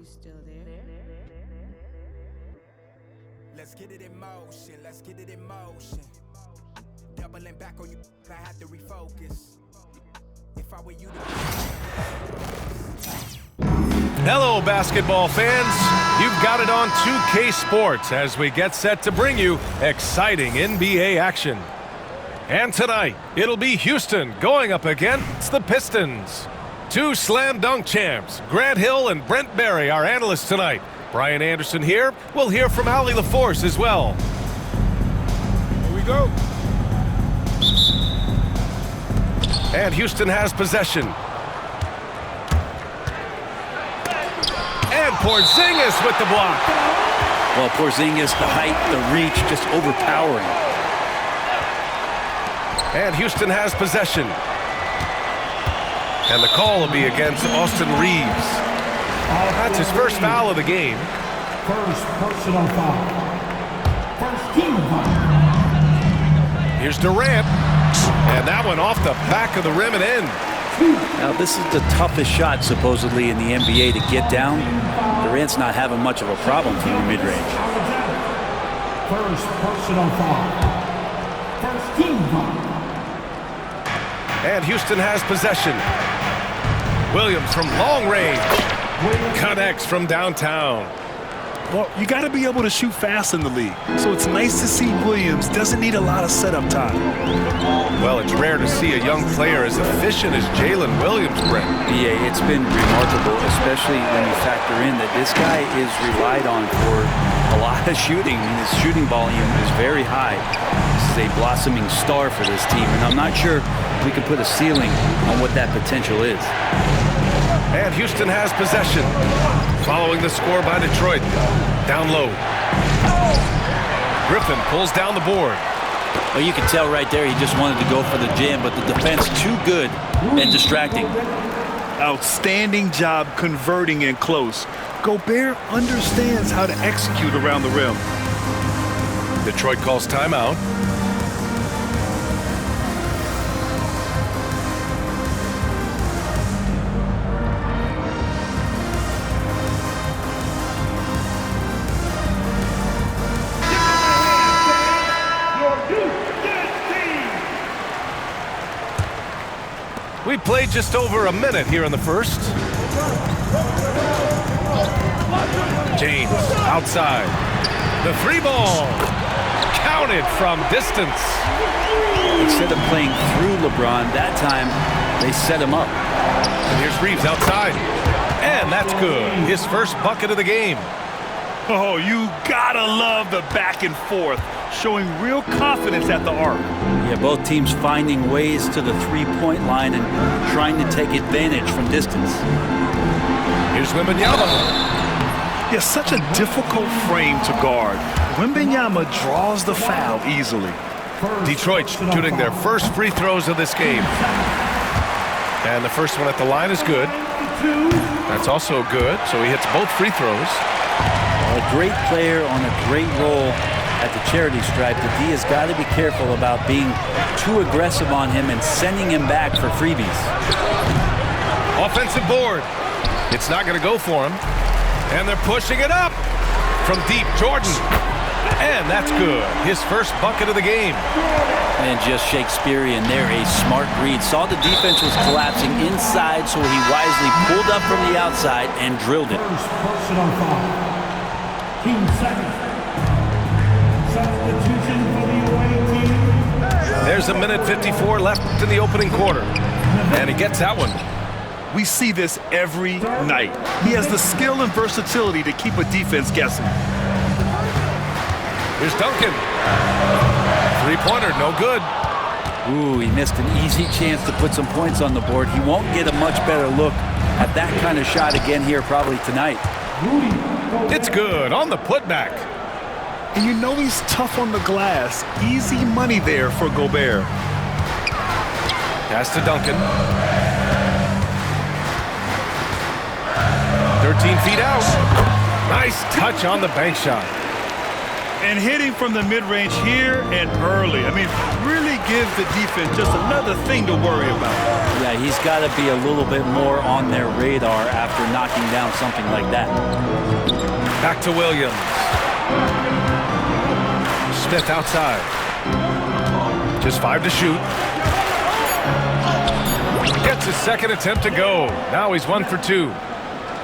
still there? Let's get it in motion, let's get it in motion. Doubling back on you, I have to refocus. If I were you to... Hello, basketball fans. You've got it on 2K Sports as we get set to bring you exciting NBA action. And tonight, it'll be Houston going up against the Pistons. Two slam dunk champs, Grant Hill and Brent Barry, our analysts tonight. Brian Anderson here. We'll hear from Allie LaForce as well. Here we go. And Houston has possession. And Porzingis with the block. Well, Porzingis, the height, the reach, just overpowering. And Houston has possession. And the call will be against Austin Reeves. That's his first foul of the game. First personal foul. First team foul. Here's Durant. And that one off the back of the rim and in. Now, this is the toughest shot, supposedly, in the NBA to get down. Durant's not having much of a problem from the mid-range. First personal foul. First team foul. And Houston has possession. Williams from long range. Connects from downtown. Well, you got to be able to shoot fast in the league. So it's nice to see Williams doesn't need a lot of setup time. Well, it's rare to see a young player as efficient as Jalen Williams, Brent. Yeah, it's been remarkable, especially when you factor in that this guy is relied on for a lot of shooting. I mean, his shooting volume is very high. This is a blossoming star for this team, and I'm not sure we can put a ceiling on what that potential is. And Houston has possession. Following the score by Detroit. Down low. Griffin pulls down the board. Well, you can tell right there he just wanted to go for the jam, but the defense too good and distracting. Outstanding job converting in close. Gobert understands how to execute around the rim. Detroit calls timeout. We played just over a minute here in the first. James outside. The three ball. Counted from distance. Instead of playing through LeBron, that time they set him up. And here's Reeves outside. And that's good. His first bucket of the game. Oh, you gotta love the back and forth, showing real confidence at the arc. Yeah, both teams finding ways to the three-point line and trying to take advantage from distance. Here's Wembanyama. Yeah, such a difficult frame to guard. Wembanyama draws the foul easily. Detroit shooting their first free throws of this game. And the first one at the line is good. That's also good, so he hits both free throws. A great player on a great role at the charity stripe. The D has got to be careful about being too aggressive on him and sending him back for freebies. Offensive board. It's not going to go for him. And they're pushing it up from deep. Jordan. And that's good. His first bucket of the game. And just Shakespearean there. A smart read. Saw the defense was collapsing inside, so he wisely pulled up from the outside and drilled it. First personal foul. Team second. Substitution for the away team. There's a minute 54 left in the opening quarter. And he gets that one. We see this every night. He has the skill and versatility to keep a defense guessing. Here's Duncan. Three-pointer, no good. Ooh, he missed an easy chance to put some points on the board. He won't get a much better look at that kind of shot again here probably tonight. It's good on the putback. And you know he's tough on the glass. Easy money there for Gobert. Pass to Duncan. 13 feet out. Nice touch on the bank shot. And hitting from the mid-range here and early. I mean, really gives the defense just another thing to worry about. Yeah, he's got to be a little bit more on their radar after knocking down something like that. Back to Williams. Smith outside. Just 5 to shoot. Gets his second attempt to go. Now he's 1 for 2.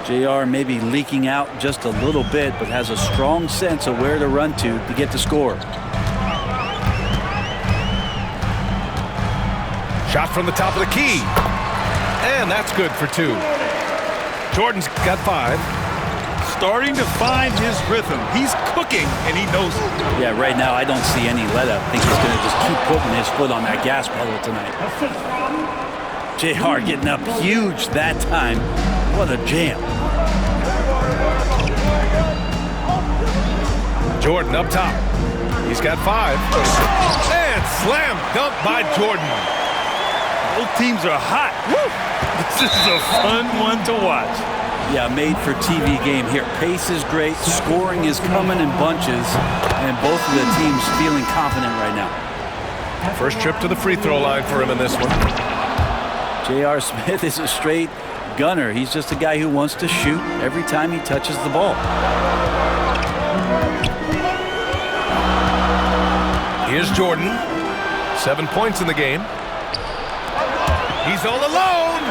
JR may be leaking out just a little bit, but has a strong sense of where to run to get the score. Shot from the top of the key. And that's good for 2. Jordan's got 5. Starting to find his rhythm. He's cooking, and he knows it. Yeah, right now I don't see any let-up. I think he's going to just keep putting his foot on that gas pedal tonight. JR getting up huge that time. What a jam. Jordan up top. He's got 5. And slam dunk by Jordan. Both teams are hot. Woo! This is a fun one to watch. Yeah, made for TV game here. Pace is great. Scoring is coming in bunches. And both of the teams feeling confident right now. First trip to the free throw line for him in this one. J.R. Smith is a straight gunner. He's just a guy who wants to shoot every time he touches the ball. Here's Jordan. 7 points in the game. He's all alone.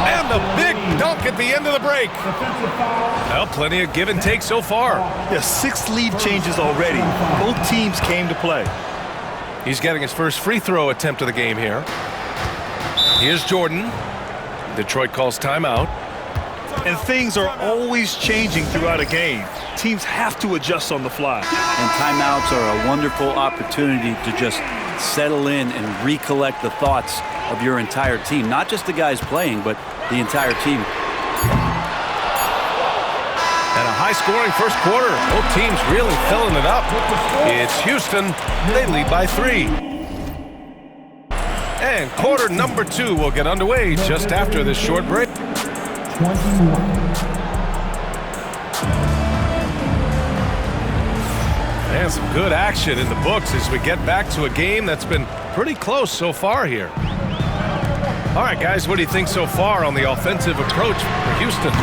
And a big dunk at the end of the break. Well, plenty of give and take so far. Yeah, 6 lead changes already. Both teams came to play. He's getting his first free throw attempt of the game here. Here's Jordan. Detroit calls timeout. And things are always changing throughout a game. Teams have to adjust on the fly. And timeouts are a wonderful opportunity to just settle in and recollect the thoughts of your entire team. Not just the guys playing, but the entire team. And a high-scoring first quarter. Both teams really filling it up. It's Houston. They lead by 3. And quarter number 2 will get underway just after this short break. 21. And some good action in the books as we get back to a game that's been pretty close so far here. All right, guys, what do you think so far on the offensive approach for Houston?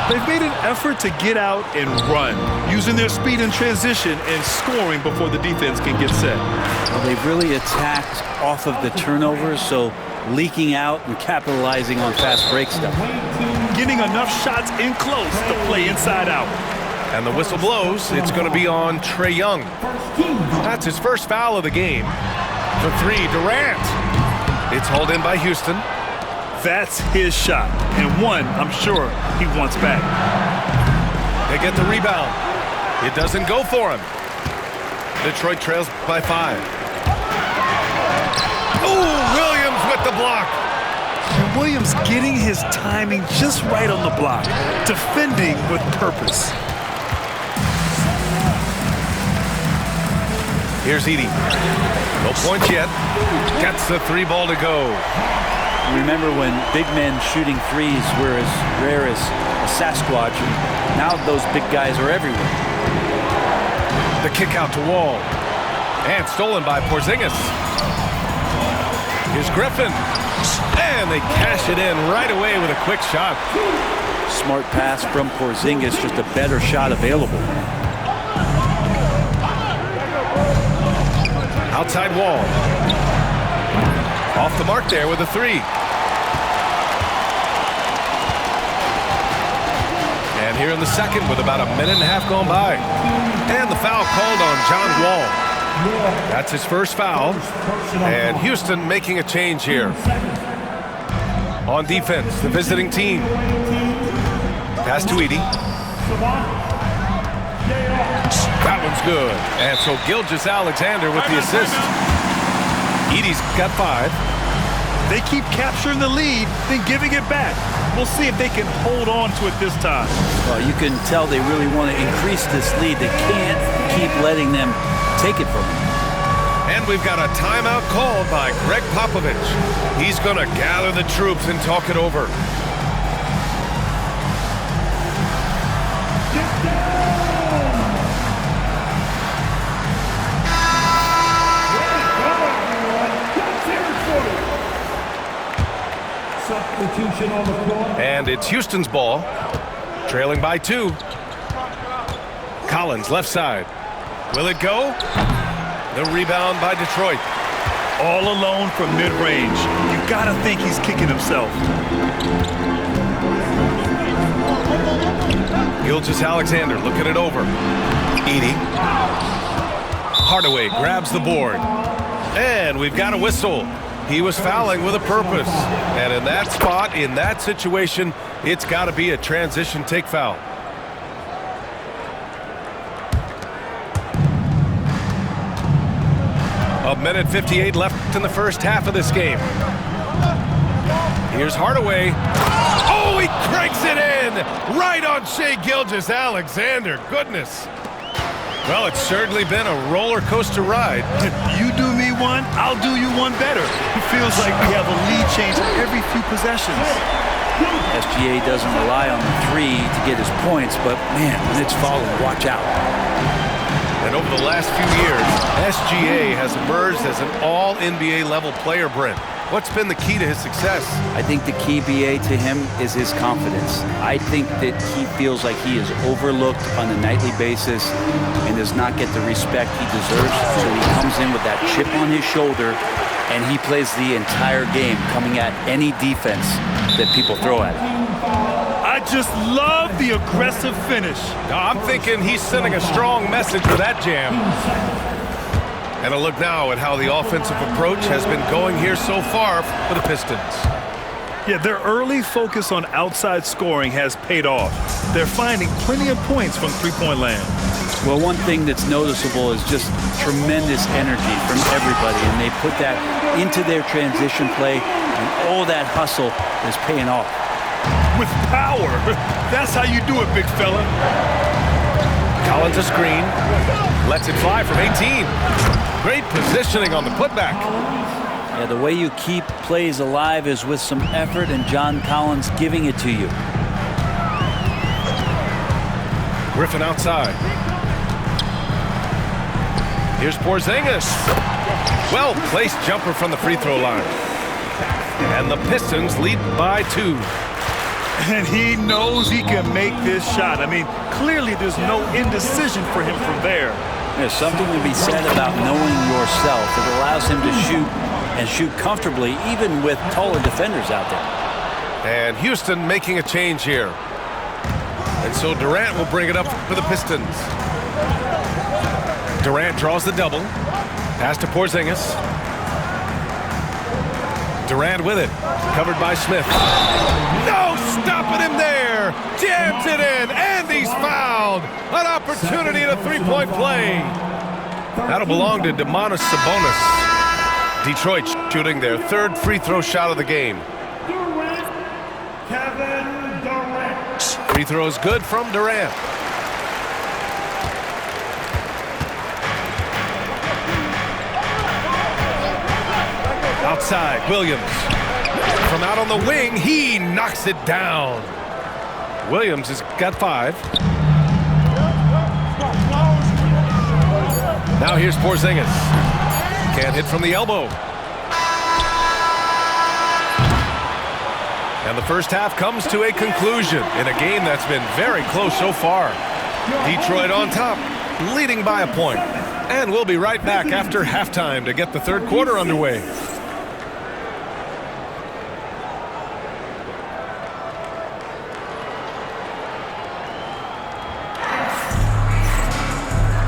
They've made an effort to get out and run, using their speed in transition and scoring before the defense can get set. Well, they've really attacked off of the turnovers, so leaking out and capitalizing on fast break stuff. Getting enough shots in close to play inside out. And the whistle blows. It's going to be on Trae Young. That's his first foul of the game. For 3, Durant. It's hauled in by Houston. That's his shot, and one I'm sure he wants back. They get the rebound. It doesn't go for him. Detroit trails by 5. Ooh, Williams with the block. And Williams getting his timing just right on the block, defending with purpose. Here's Edey. No points yet. Gets the 3 ball to go. Remember when big men shooting threes were as rare as a Sasquatch, and now those big guys are everywhere. The kick out to Wall. And stolen by Porzingis. Here's Griffin. And they cash it in right away with a quick shot. Smart pass from Porzingis, just a better shot available. Outside Wall. Off the mark there with a 3. And here in the second with about a minute and a half gone by. And the foul called on John Wall. That's his first foul. And Houston making a change here. On defense, the visiting team. Pass to Edey. That one's good. And so Gilgeous-Alexander with the assist. Edey's got 5. They keep capturing the lead, then giving it back. We'll see if they can hold on to it this time. Well, you can tell they really want to increase this lead. They can't keep letting them take it from them. And we've got a timeout called by Greg Popovich. He's going to gather the troops and talk it over. action on the court. And it's Houston's ball, trailing by 2. Collins, left side. Will it go? The rebound by Detroit. All alone from mid-range. You gotta think he's kicking himself. Gilgeous-Alexander looking it over. Edey. Hardaway grabs the board. And we've got a whistle. He was fouling with a purpose. And in that spot, in that situation, it's got to be a transition take foul. A minute 58 left in the first half of this game. Here's Hardaway. Oh, he cranks it in! Right on Shai Gilgeous-Alexander. Goodness. Well, it's certainly been a roller coaster ride. You do me one, I'll do you one better. It feels like we have a lead change every few possessions. SGA doesn't rely on the 3 to get his points, but man, when it's falling, watch out. And over the last few years, SGA has emerged as an all-NBA level player, Brent. What's been the key to his success? I think the key, BA, to him is his confidence. I think that he feels like he is overlooked on a nightly basis and does not get the respect he deserves. So he comes in with that chip on his shoulder and he plays the entire game, coming at any defense that people throw at him. I just love the aggressive finish. I'm thinking he's sending a strong message with that jam. And a look now at how the offensive approach has been going here so far for the Pistons. Yeah, their early focus on outside scoring has paid off. They're finding plenty of points from three-point land. Well, one thing that's noticeable is just tremendous energy from everybody, and they put that into their transition play, and all that hustle is paying off. With power. That's how you do it, big fella. Collins a screen. Lets it fly from 18. Great positioning on the putback. Yeah, the way you keep plays alive is with some effort and John Collins giving it to you. Griffin outside. Here's Porzingis. Well-placed jumper from the free throw line. And the Pistons lead by 2. And he knows he can make this shot. I mean, clearly there's no indecision for him from there. There's something to be said about knowing yourself. It allows him to shoot and shoot comfortably, even with taller defenders out there. And Houston making a change here. And so Durant will bring it up for the Pistons. Durant draws the double. Pass to Porzingis. Durant with it. Covered by Smith. No stopping him there. Jams it in. And he's fouled. An opportunity at a three-point play. That'll belong to Domantas Sabonis. Detroit shooting their third free throw shot of the game. Durant, Kevin Durant. Free throws good from Durant. Outside, Williams. From out on the wing, he knocks it down. Williams has got 5. Now here's Porzingis. Can't hit from the elbow. And the first half comes to a conclusion in a game that's been very close so far. Detroit on top, leading by a point. And we'll be right back after halftime to get the third quarter underway.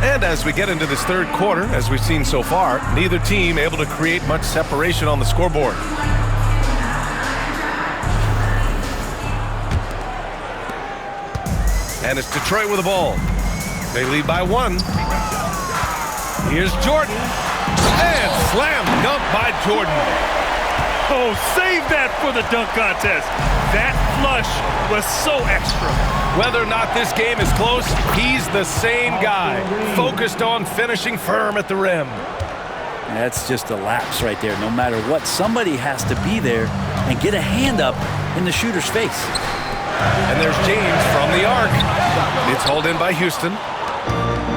And as we get into this third quarter, as we've seen so far, neither team able to create much separation on the scoreboard. And it's Detroit with the ball. They lead by 1. Here's Jordan. And slam dunk by Jordan. Oh, save that for the dunk contest. That flush was so extra. Whether or not this game is close, he's the same guy, focused on finishing firm at the rim. That's just a lapse right there. No matter what, somebody has to be there and get a hand up in the shooter's face. And there's James from the arc. It's hauled in by Houston.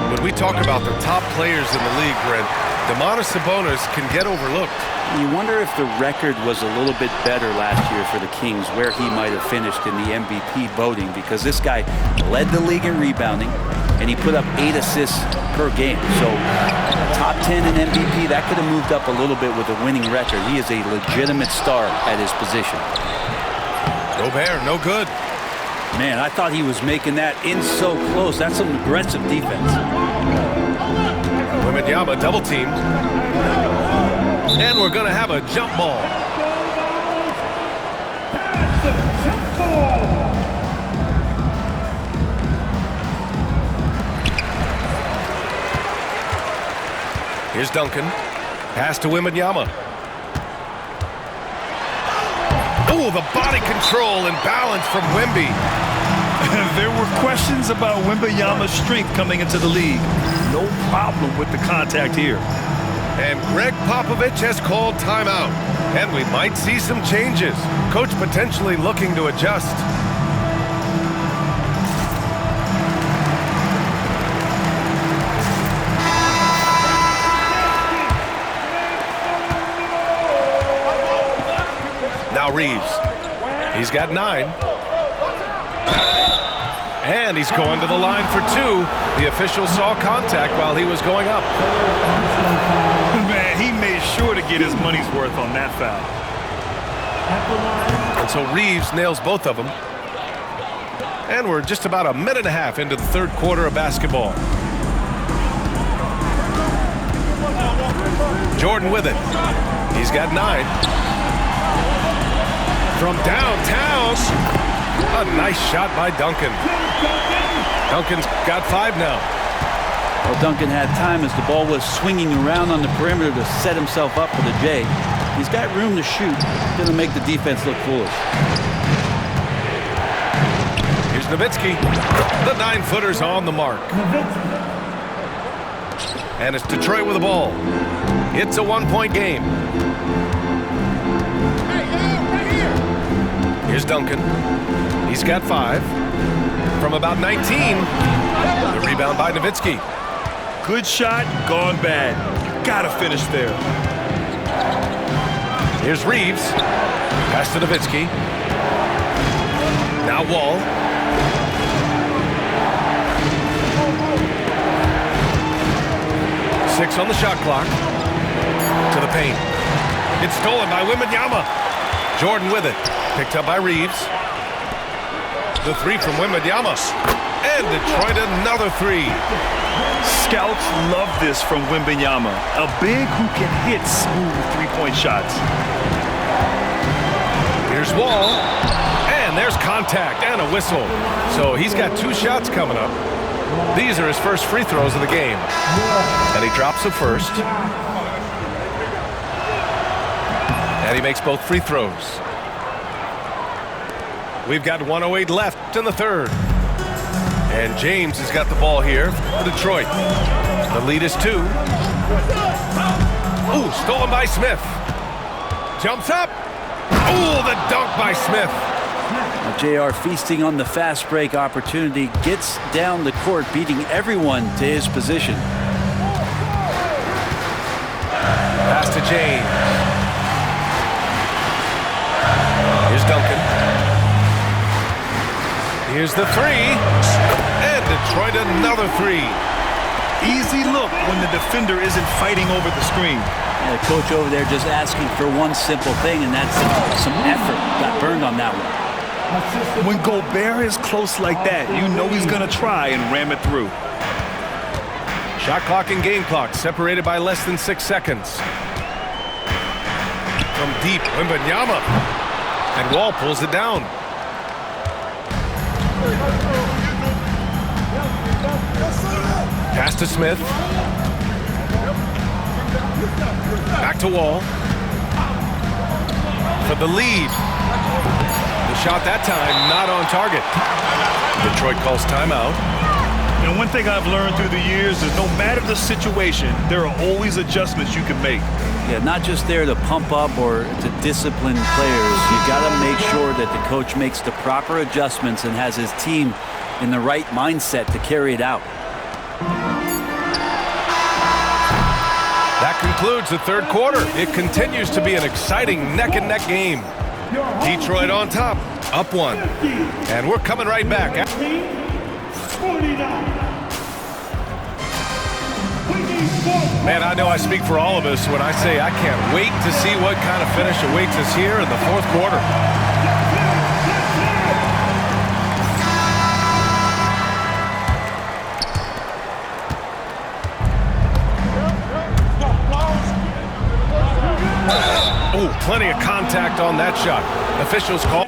When we talk about the top players in the league, Brent, Domantas Sabonis can get overlooked. You wonder if the record was a little bit better last year for the Kings, where he might have finished in the MVP voting, because this guy led the league in rebounding, and he put up 8 assists per game. So top 10 in MVP, that could have moved up a little bit with a winning record. He is a legitimate star at his position. Gobert, no good. Man, I thought he was making that in so close. That's some aggressive defense. Wembanyama double teamed. And we're going to have a jump ball. Here's Duncan. Pass to Wembanyama. Oh, the body control and balance from Wemby. There were questions about Wembanyama's strength coming into the league. No problem with the contact here. And Greg Popovich has called timeout. And we might see some changes. Coach potentially looking to adjust. Now Reeves. He's got 9. And he's going to the line for 2. The official saw contact while he was going up. Man, he made sure to get his money's worth on that foul. And so Reeves nails both of them. And we're just about a minute and a half into the third quarter of basketball. Jordan with it. He's got 9. From downtown, a nice shot by Duncan. Duncan's got 5 now. Well, Duncan had time as the ball was swinging around on the perimeter to set himself up for the J. He's got room to shoot. Going to make the defense look foolish. Here's Nowitzki. The 9-footer's on the mark. And it's Detroit with the ball. It's a 1-point game. Here's Duncan. He's got 5. From about 19. The rebound by Nowitzki. Good shot, gone bad. Gotta finish there. Here's Reeves. Pass to Nowitzki. Now Wall. Six on the shot clock. To the paint. It's stolen by Wembanyama. Jordan with it. Picked up by Reeves. The 3 from Wembanyama. And Detroit another 3. Scouts love this from Wembanyama. A big who can hit smooth 3-point shots. Here's Wall. And there's contact and a whistle. So he's got 2 shots coming up. These are his first free throws of the game. And he drops the first. And he makes both free throws. We've got 1:08 left in the third. And James has got the ball here for Detroit. The lead is 2. Ooh, stolen by Smith. Jumps up. Ooh, the dunk by Smith. Now, JR feasting on the fast break opportunity, gets down the court, beating everyone to his position. Pass to James. Here's Duncan. Here's the 3. And Detroit another 3. Easy look when the defender isn't fighting over the screen. And the coach over there just asking for one simple thing, and that's some effort. Got burned on that one. When Gobert is close like that, you know he's going to try and ram it through. Shot clock and game clock separated by less than 6 seconds. From deep, Wembanyama. And Wall pulls it down. Pass to Smith. Back to Wall. For the lead. The shot that time not on target. Detroit calls timeout. You know, one thing I've learned through the years is no matter the situation, there are always adjustments you can make. Yeah, not just there to pump up or to discipline players. You got to make sure that the coach makes the proper adjustments and has his team in the right mindset to carry it out. That concludes the third quarter. It continues to be an exciting neck-and-neck game. Detroit on top, up 1. And we're coming right back. 49. Man, I know I speak for all of us when I say I can't wait to see what kind of finish awaits us here in the fourth quarter. Oh, plenty of contact on that shot. Officials call.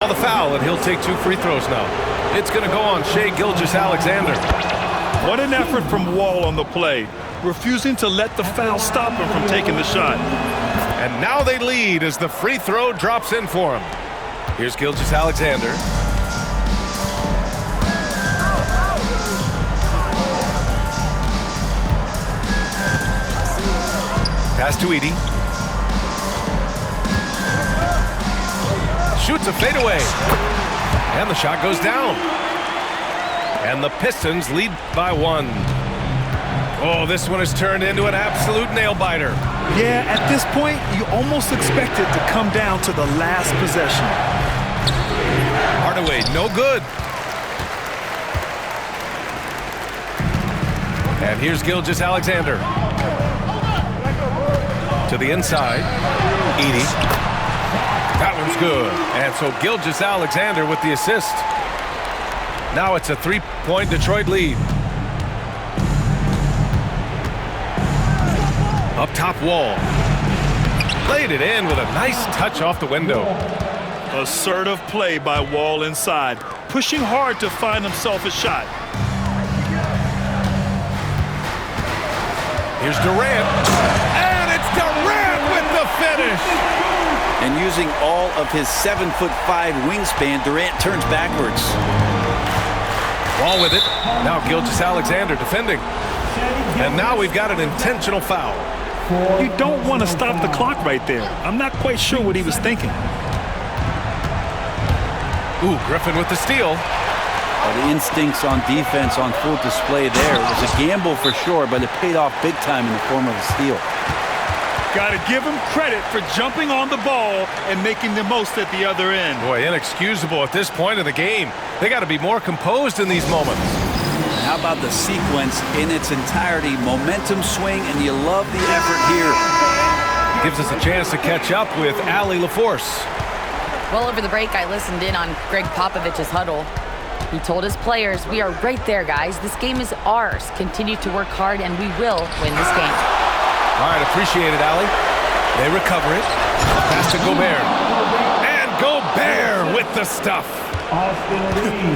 The foul, and he'll take 2 free throws now. It's going to go on Shai Gilgeous-Alexander. What an effort from Wall on the play, refusing to let the foul stop him from taking the shot. And now they lead as the free throw drops in for him. Here's Gilgeous-Alexander. Pass to Edey. Shoots a fadeaway. And the shot goes down. And the Pistons lead by 1. Oh, this one has turned into an absolute nail-biter. Yeah, at this point, you almost expect it to come down to the last possession. Hardaway, no good. And here's Gilgeous-Alexander. To the inside. Edey. That one's good. And so Gilgeous-Alexander with the assist. Now it's a 3-point Detroit lead. Up top, Wall. Played it in with a nice touch off the window. Assertive play by Wall inside, pushing hard to find himself a shot. Here's Durant. And it's Durant with the finish. And using all of his 7'5" wingspan, Durant turns backwards. Wall with it. Now Gilgeous-Alexander defending. And now we've got an intentional foul. You don't want to stop the clock right there. I'm not quite sure what he was thinking. Ooh, Griffin with the steal. The instincts on defense on full display there. It was a gamble for sure, but it paid off big time in the form of a steal. Got to give him credit for jumping on the ball and making the most at the other end. Boy, inexcusable at this point of the game. They got to be more composed in these moments. How about the sequence in its entirety? Momentum swing, and you love the effort here. Gives us a chance to catch up with Allie LaForce. Well, over the break, I listened in on Greg Popovich's huddle. He told his players, "We are right there, guys. This game is ours. Continue to work hard, and we will win this game." All right, appreciate it, Allie. They recover it. Pass to Gobert. And Gobert with the stuff.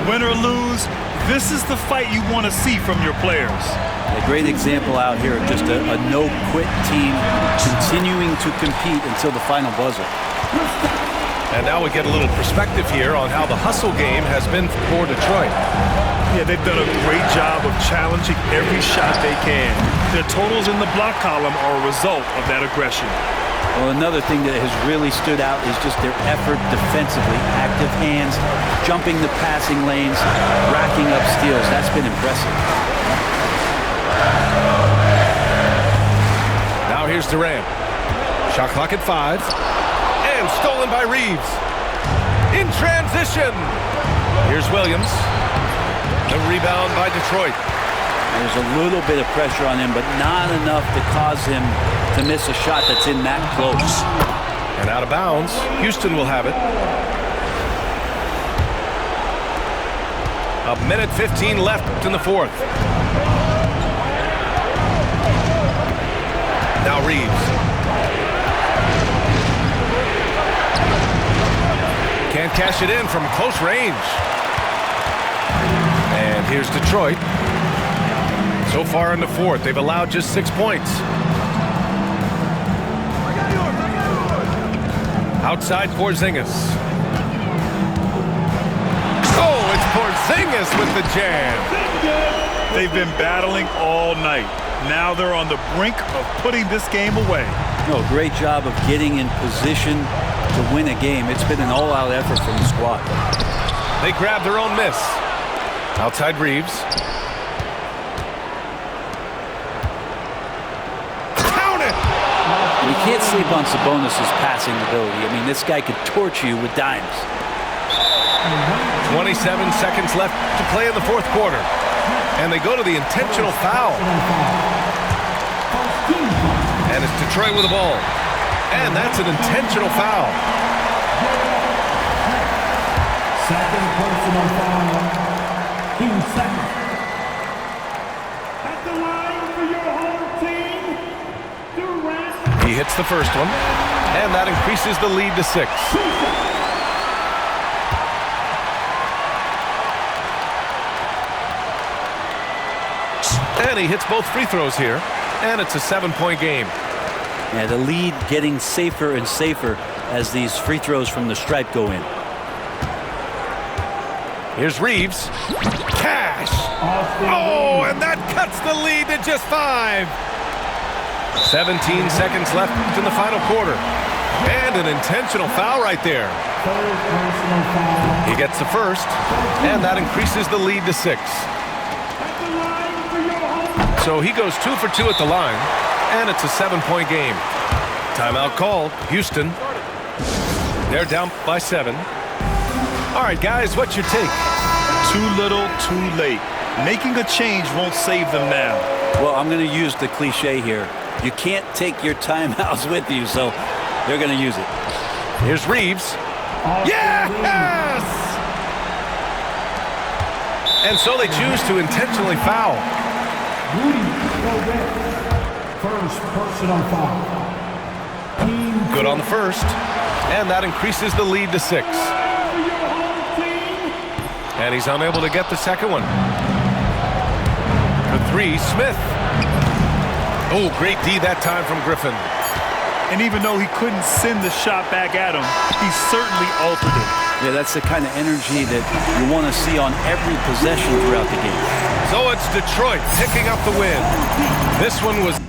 Win or lose, this is the fight you want to see from your players. A great example out here of just a no-quit team continuing to compete until the final buzzer. And now we get a little perspective here on how the hustle game has been for Detroit. Yeah, they've done a great job of challenging every shot they can. Their totals in the block column are a result of that aggression. Well, another thing that has really stood out is just their effort defensively. Active hands, jumping the passing lanes, racking up steals. That's been impressive. Now here's Durant. Shot clock at 5. And stolen by Reeves. In transition. Here's Williams. The rebound by Detroit. There's a little bit of pressure on him, but not enough to cause him to miss a shot that's in that close. And out of bounds. Houston will have it. 1:15 left in the fourth. Now Reeves. Can't cash it in from close range. And here's Detroit. So far in the fourth, they've allowed just 6 points. Outside Porzingis. Oh, it's Porzingis with the jam. They've been battling all night. Now they're on the brink of putting this game away. No, great job of getting in position to win a game. It's been an all-out effort from the squad. They grab their own miss. Outside Reeves. Count it! You can't sleep on Sabonis' passing ability. I mean, this guy could torch you with dimes. 27 seconds left to play in the fourth quarter. And they go to the intentional foul. And it's Detroit with the ball. And that's an intentional foul. Second personal foul. Team second. At the line for your home team, Durant. He hits the first one. And that increases the lead to 6. And he hits both free throws here. And it's a 7-point game. Yeah, the lead getting safer and safer as these free throws from the stripe go in. Here's Reeves. Cash. Oh, and that cuts the lead to just 5. 17 seconds left in the final quarter. And an intentional foul right there. Third personal foul. He gets the first, and that increases the lead to 6. At the line for your home. So he goes 2 for 2 at the line, and it's a 7-point game. Timeout called. Houston. They're down by 7. All right, guys, what's your take? Too little, too late. Making a change won't save them now. Well, I'm going to use the cliche here. You can't take your timeouts with you, so they're going to use it. Here's Reeves. Yes! And so they choose to intentionally foul. Rudy Gobert. First personal foul. Team Good on the first, and that increases the lead to 6. for your home team. And he's unable to get the second one. For 3, Smith. Oh, great D that time from Griffin. And even though he couldn't send the shot back at him, he certainly altered it. Yeah, that's the kind of energy that you want to see on every possession throughout the game. So it's Detroit picking up the win. This one was